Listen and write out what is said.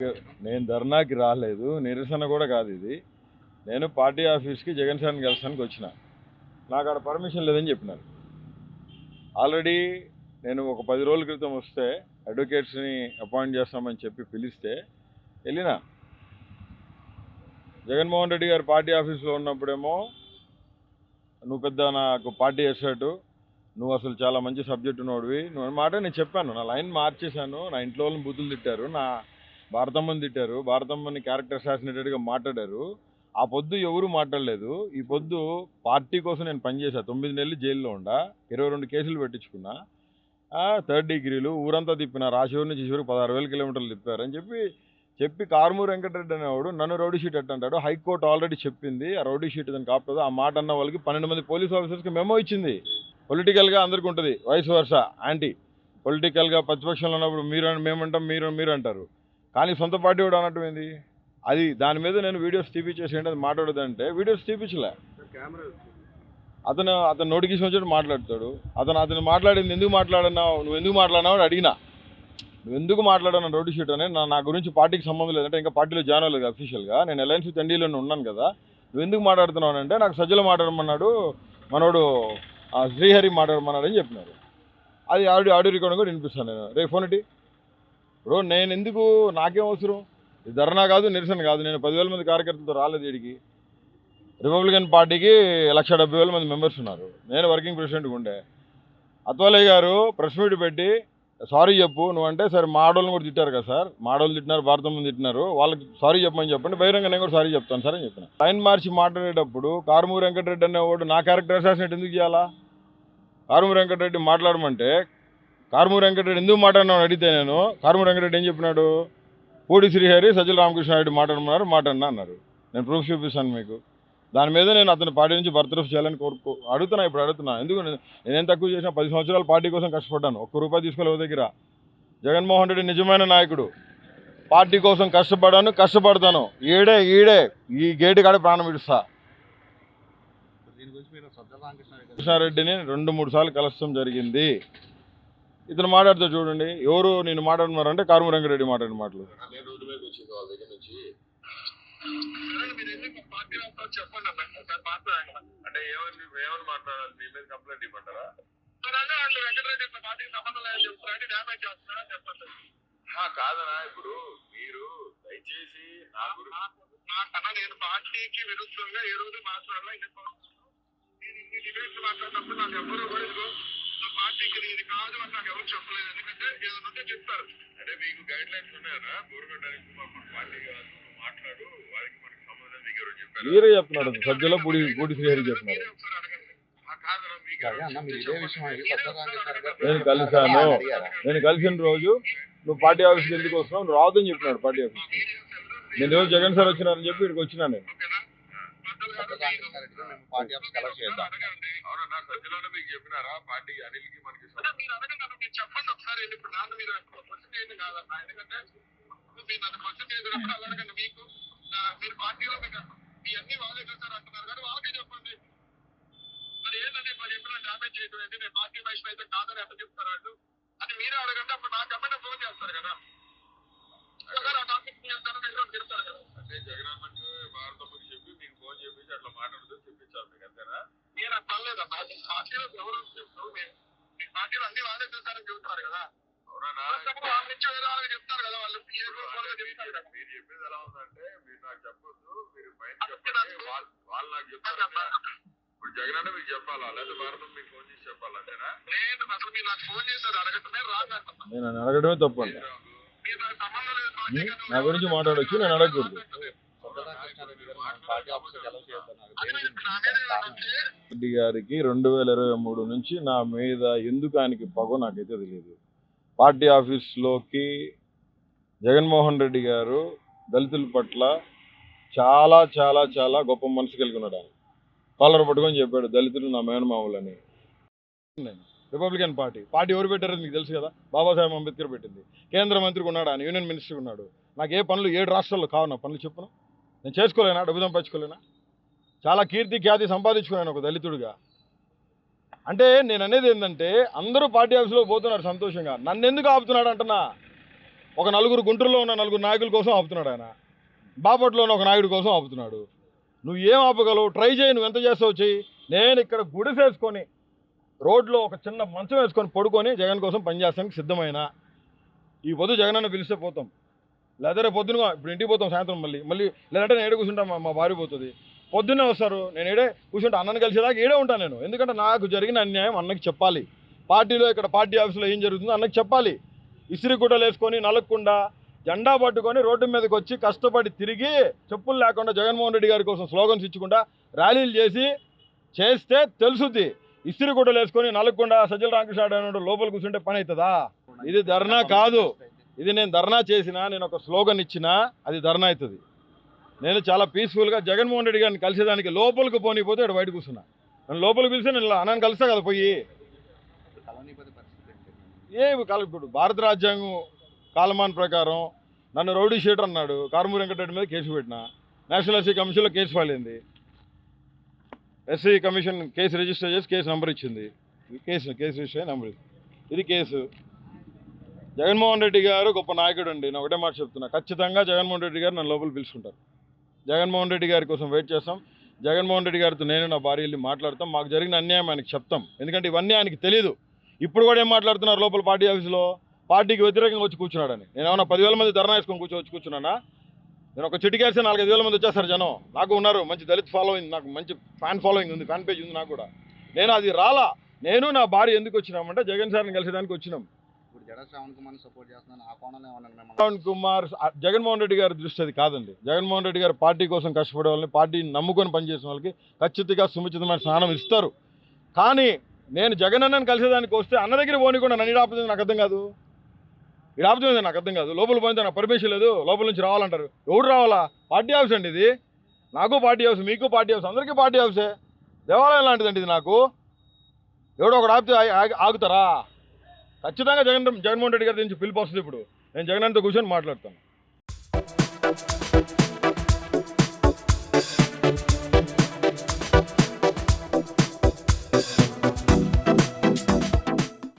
నేను ధర్నాకి రాలేదు, నిరసన కూడా కాదు ఇది. నేను పార్టీ ఆఫీస్కి జగన్ సార్ని కలిసానికి వచ్చిన. నాకు అక్కడ పర్మిషన్ లేదని చెప్పినారు. ఆల్రెడీ నేను ఒక 10 రోజుల క్రితం వస్తే అడ్వకేట్స్ని అపాయింట్ చేస్తామని చెప్పి పిలిస్తే వెళ్ళినా. జగన్మోహన్ రెడ్డి గారు పార్టీ ఆఫీస్లో ఉన్నప్పుడేమో నువ్వు పెద్ద నాకు పార్టీ చేసాడు, నువ్వు అసలు చాలా మంచి సబ్జెక్టు నోడివి, నువ్వు మాట నేను చెప్పాను. నా లైన్ మార్చేశాను. నా ఇంట్లో వాళ్ళని బూతులు తిట్టారు, నా భారతమ్మని తిట్టారు, భారతమ్మని క్యారెక్టర్ అసాసినేటెడ్గా మాట్లాడారు. ఆ పొద్దు ఎవరు మాట్లాడలేదు. ఈ పొద్దు పార్టీ కోసం నేను పనిచేశా. 9 నెలలు జైల్లో ఉండా, 22 కేసులు పెట్టించుకున్నా, 3rd డిగ్రీలు, ఊరంతా తిప్పిన, రాశివరి నుంచి చివరికి 16,000 కిలోమీటర్లు తిప్పారని చెప్పి కారుమూరి వెంకటరెడ్డి అనేవాడు నన్ను రౌడీ షీట్ అంటాడు. హైకోర్టు ఆల్రెడీ చెప్పింది ఆ రౌడీ షీట్ దానికి కాకపోతే ఆ మాట అన్న వాళ్ళకి 12 మంది పోలీస్ ఆఫీసర్స్కి మెమో ఇచ్చింది. పొలిటికల్గా అందరికీ ఉంటుంది, వైస్ వర్సా యాంటీ పొలిటికల్గా ప్రతిపక్షంలో ఉన్నప్పుడు మేమంటాం, మీరు అంటారు. కానీ సొంత పార్టీ కూడా అనటం ఏంది? అది దాని మీద నేను వీడియోస్ తీపిచ్చేసేయండి, అది మాట్లాడదంటే వీడియోస్ తీపించలే. అతను నోటికి వచ్చినట్టు మాట్లాడతాడు. అతను మాట్లాడింది ఎందుకు మాట్లాడినావు, నువ్వు ఎందుకు మాట్లాడినావు అని అడిగినా. నువ్వు ఎందుకు మాట్లాడాను రౌడీ షీట్ అని, నా గురించి పార్టీకి సంబంధం లేదంటే, ఇంకా పార్టీలో జాయిన్ అవ్వలేదు అఫీషియల్గా, నేను అలయన్స్ విత్ ఎన్డీలోనే ఉన్నాను కదా, నువ్వు ఎందుకు మాట్లాడుతున్నావు అంటే నాకు సజ్జలు మాట్లాడమన్నాడు, మనోడు శ్రీహరి మాట్లాడమన్నాడు అని చెప్పినారు. అది ఆడియో రికార్డింగ్ కూడా వినిపిస్తాను నేను. రేపు ఫోన్ ఇటీ. ఇప్పుడు నేను ఎందుకు, నాకేం అవసరం? ఇది ధర్నా కాదు, నిరసన కాదు. నేను 10,000 మంది కార్యకర్తలతో రాలేదు వీడికి. రిపబ్లికన్ పార్టీకి 1,70,000 మంది మెంబర్స్ ఉన్నారు. నేను వర్కింగ్ ప్రెసిడెంట్గా ఉండే. అత్వాలయ్య గారు ప్రెస్ మీట్ పెట్టి సారీ చెప్పు నువ్వంటే, సరే మా ఆడోళ్ళని కూడా తిట్టారు కదా సార్, మా ఆడోళ్ళు తిట్టినారు, భారతమ్మని తిట్టినారు, వాళ్ళకి సారీ చెప్పమని చెప్పండి, బహిరంగ నేను కూడా సారీ చెప్తాను సార్ అని చెప్పిన. లైన్ మార్చి మాట్లాడేటప్పుడు కారుమూరి వెంకటరెడ్డి అనేవాడు నా క్యారెక్టర్ అసాసినేట్ ఎందుకు చేయాలా? కారుమూరి వెంకటరెడ్డి మాట్లాడమంటే కారుమూరి వెంకటరెడ్డి ఎందుకు మాట్లాడినావు అడిగితే, నేను కారుమూరి వెంకటరెడ్డి ఏం చెప్పినాడు, పూడి శ్రీహరి సజ్జల రామకృష్ణారెడ్డి మాట్లాడినా అన్నారు. నేను ప్రూఫ్ చూపిస్తాను మీకు. దాని మీద నేను అతని పార్టీ నుంచి బర్తరఫ్ చేయాలని ఇప్పుడు అడుగుతున్నా. ఎందుకు నేనేం తక్కువ చేసినా 10 సంవత్సరాలు పార్టీ కోసం కష్టపడ్డాను, ₹1 తీసుకోలేవు దగ్గర. జగన్మోహన్ రెడ్డి నిజమైన నాయకుడు. పార్టీ కోసం కష్టపడతాను. ఈడే ఈ గేటు కాడ ప్రాణం విడుస్తా. కృష్ణారెడ్డిని 2-3 సార్లు కలసడం జరిగింది. ఇతను మాట్లాడుతూ చూడండి, ఎవరు నేను మాట్లాడుతున్నారంటే కారుమూరి వెంకటరెడ్డి మాట్లాడిన మాటలు. చెప్పండి అంటే ఏమని మాట్లాడాలి, మీ మీద కంప్లైంట్ ఇవ్వమంటారా? వెంకటరెడ్డి పార్టీకి సంబంధం లేదని చెప్తారంటే డ్యామేజ్ చేస్తున్నారా చెప్పండి. కాదనా, ఇప్పుడు మీరు దయచేసి నాకన్నా నేను పార్టీకి విరుద్ధంగా ఏ రోజు మాట్లాడాలా, ఇన్ని డిబేట్స్ మాట్లాడినప్పుడు నాకు ఎవరు కూడా పార్టీకి ఇది కాదు అని నాకు ఎవరు చెప్పలేదు. ఎందుకంటే ఏదైనా ఉంటే చెప్తారు. అంటే మీకు గైడ్ లైన్స్ ఉన్నాయనా గవర్నమెంట్ పార్టీ కాదు మాట్లాడు, వారికి మనకి సంబంధం మీకు ఎవరు చెప్పారు? మీరే చెప్తున్నారు, సజ్జలో పూడి శ్రీహరి చెప్తున్నారు. నేను కలిసిన రోజు నువ్వు పార్టీ ఆఫీస్కి ఎందుకు వస్తున్నావు, నువ్వు రావద్దని చెప్పినాడు పార్టీ ఆఫీస్కి. నేను రోజు జగన్ సార్ వచ్చినారని చెప్పి ఇక్కడికి వచ్చినా. నేను అవునన్నా, సజ్జలోనే మీకు చెప్పినారా పార్టీ అనిల్కి మనకి చెప్పండి ఒకసారి. ఇప్పుడు నాకు మీరు క్వశ్చన్ చేయండి కాదన్నా, ఎందుకంటే మీరు నన్ను క్వశ్చన్ చేసినప్పుడు అలాగండి మీకు మీరు పార్టీలో మీకు మీ అన్ని వాళ్ళే చూసారు అంటున్నారు కానీ వాళ్ళకే చెప్పండి. మరి ఏంటంటే ఇప్పుడు చెప్పిన డ్యామేజ్ చేయడం ఏంటి, నేను పార్టీ వైస్ అయితే కాదని ఎంత చెప్తారు వాళ్ళు అని మీరే అడగండి. అప్పుడు నాకు ఎమ్మెల్యే ఫోన్ చేస్తారు కదా, ఆ టాపిక్ చెప్తారు కదా. అంటే జగన్మోహన్కి భారతమ్మకి చెప్పి మీకు ఫోన్ చేపించి అట్లా మాట్లాడుతూ చెప్పించారు మీకు, అంతేనా? నేను అట్లా లేదన్నా, పార్టీలో ఎవరు చెప్తారు, మీ పార్టీలో అన్ని వాళ్ళే చూసారని చెబుతున్నారు కదా. అవునా, వాళ్ళ నుంచి వేరే వాళ్ళకి చెప్తారు కదా, వాళ్ళు చెప్తారు కదా. మీరు చెప్పేది ఎలా ఉందంటే, మీరు నాకు చెప్పొద్దు, మీరు బయట చెప్పండి, వాళ్ళు నాకు చెప్తారు. ఇప్పుడు జగన్ అంటే మీకు చెప్పాలా, లేదా భారతం మీకు ఫోన్ చేసి చెప్పాలా, అంతేనా? లేదు, అసలు మీరు నాకు ఫోన్ చేశారు అడగటమే రాదంటున్నా. నేను అడగడమే తప్పండి. నా గురించి మాట్లాడొచ్చు, నేను అడగకూడదు. రెడ్డి గారికి 2023 నుంచి నా మీద ఎందుకు ఆయనకి పగో నాకైతే తెలియదు. పార్టీ ఆఫీస్లోకి జగన్మోహన్ రెడ్డి గారు దళితుల పట్ల చాలా చాలా చాలా గొప్ప మనసు కలిగి ఉన్నాడు. ఆయన కాలర్ పట్టుకొని చెప్పాడు దళితులు నా మేనమావులని. రిపబ్లికన్ పార్టీ ఎవరు పెట్టారో మీకు తెలుసు కదా, బాబాసాహెబ్ అంబేద్కర్ పెట్టింది. కేంద్ర మంత్రికి ఉన్నాడు, ఆయన యూనియన్ మినిస్టర్ ఉన్నాడు. నాకు ఏ పనులు 7 రాష్ట్రాల్లో కావు, నా పనులు చెప్పును, నేను చేసుకోలేనా, డబ్బు సంపాదించుకోలేనా? చాలా కీర్తి ఖ్యాతి సంపాదించుకున్నాను ఒక దళితుడిగా. అంటే నేను అనేది ఏంటంటే, అందరూ పార్టీ ఆఫీస్లో పోతున్నారు సంతోషంగా, నన్ను ఎందుకు ఆపుతున్నాడు అంటున్నా. ఒక నలుగురు గుంటూరులో ఉన్న నలుగురు నాయకుల కోసం ఆపుతున్నాడు ఆయన. బాపట్లో ఉన్న ఒక నాయకుడి కోసం ఆపుతున్నాడు. నువ్వు ఏం ఆపగలవు? ట్రై చేయి, నువ్వు ఎంత చేస్తావు చెయ్యి. నేను ఇక్కడ గుడిసేసుకొని రోడ్లో ఒక చిన్న మంచం వేసుకొని పడుకొని జగన్ కోసం పనిచేస్తానికి సిద్ధమైన. ఈ పొద్దు జగన్ అన్న పిలిస్తే పోతాం, లేదా రేపు పొద్దున ఇప్పుడు ఇంటికి పోతాం సాయంత్రం మళ్ళీ లేదంటే నేను ఏడే కూర్చుంటాం, మా భార్య పోతుంది. పొద్దున్నే వస్తారు, నేను ఏడే కూర్చుంటే అన్నను కలిసేదాకా ఏడే ఉంటాను నేను. ఎందుకంటే నాకు జరిగిన అన్యాయం అన్నకి చెప్పాలి. పార్టీలో ఇక్కడ పార్టీ ఆఫీస్లో ఏం జరుగుతుందో అన్నకి చెప్పాలి. ఇసిరి గుడ్డలు వేసుకొని నలగకుండా జెండా పట్టుకొని రోడ్డు మీదకి వచ్చి కష్టపడి తిరిగి చెప్పులు లేకుండా జగన్మోహన్ రెడ్డి గారి కోసం స్లోగన్స్ ఇచ్చకుండా ర్యాలీలు చేస్తే తెలుసుద్ది. ఇసిరి గుడ్డలు వేసుకొని నలగకుండా సజ్జల రామకృష్ణ లోపల కూర్చుంటే పని అవుతుందా? ఇది ధర్నా కాదు. ఇది నేను ధర్నా చేసినా, నేను ఒక స్లోగన్ ఇచ్చినా అది ధర్నా అవుతుంది. నేను చాలా పీస్ఫుల్గా జగన్మోహన్ రెడ్డి గారిని కలిసేదానికి లోపలికి పోనీపోతే ఇక్కడ బయట కూర్చున్నా. నన్ను లోపలికి పిలిస్తే నేను అన్నని కలుస్తా కదా పోయి. ఇప్పుడు భారత రాజ్యాంగం కాలమాన్ ప్రకారం నన్ను రౌడీ షీటర్ అన్నాడు. కారుమూరి వెంకటరెడ్డి మీద కేసు పెట్టినా. నేషనల్ ఎస్సీ కమిషన్లో కేసు ఫైల్ అయింది. ఎస్సీ కమిషన్ కేసు రిజిస్టర్ చేసి కేసు నెంబర్ ఇచ్చింది. కేసు రిజిస్టర్ అయ్యే నెంబర్ ఇది కేసు. జగన్మోహన్ రెడ్డి గారు గొప్ప నాయకుడు అండి. నేను ఒకటే మాట చెప్తున్నా, ఖచ్చితంగా జగన్మోహన్ రెడ్డి గారు నన్ను లోపల పిలుచుకుంటారు. జగన్మోహన్ రెడ్డి గారి కోసం వెయిట్ చేస్తాం. జగన్మోహన్ రెడ్డి గారితో నేను నా భార్య వెళ్ళి మాట్లాడతాం. మాకు జరిగిన అన్యాయం ఆయనకి చెప్తాం. ఎందుకంటే ఇవన్నీ ఆయనకి తెలియదు. ఇప్పుడు కూడా ఏం మాట్లాడుతున్నారు లోపల పార్టీ ఆఫీసులో, పార్టీకి వ్యతిరేకంగా వచ్చి కూర్చున్నాడని. నేను ఏమన్నా 10,000 మంది ధర్నా వేసుకొని వచ్చి కూర్చున్నానా? నేను ఒక చిటికేస్తే 4-5 మంది వచ్చేస్తారు జనం. నాకు ఉన్నారు మంచి దళిత్ ఫాలోయింగ్, నాకు మంచి ఫ్యాన్ ఫాలోయింగ్ ఉంది, ఫ్యాన్ పేజ్ ఉంది నాకు కూడా. నేను అది రాలా. నేను నా భార్య ఎందుకు వచ్చినామంటే జగన్ సార్ని కలిసేదానికి వచ్చినాం. శ్రావణ్ కుమార్ జగన్మోహన్ రెడ్డి గారి దృష్టి అది కాదండి. జగన్మోహన్ రెడ్డి గారు పార్టీ కోసం కష్టపడే వాళ్ళని, పార్టీని నమ్ముకొని పనిచేసిన వాళ్ళకి ఖచ్చితంగా సుముచితమైన స్థానం ఇస్తారు. కానీ నేను జగన్ అన్నని కలిసేదానికి వస్తే అన్న దగ్గర పోనీ కూడా నన్ను ఆపుతుంది, నాకు అర్థం కాదు. ఇది ఆపుతుంది నాకు అర్థం కాదు. లోపల పోయితే నాకు పర్మిషన్ లేదు, లోపల నుంచి రావాలంటారు. ఎవరు రావాలా? పార్టీ ఆఫీస్ అండి ఇది. నాకు పార్టీ హౌస్, మీకు పార్టీ హౌస్, అందరికీ పార్టీ హౌసే. దేవాలయం లాంటిదండి ఇది. నాకు ఎవడో ఒకడు ఆపితే ఆగుతారా? ఖచ్చితంగా జగన్మోహన్ రెడ్డి గారి నుంచి పిలుపు వస్తుంది. ఇప్పుడు నేను జగన్ అన్నతో కూర్చొని మాట్లాడతాను.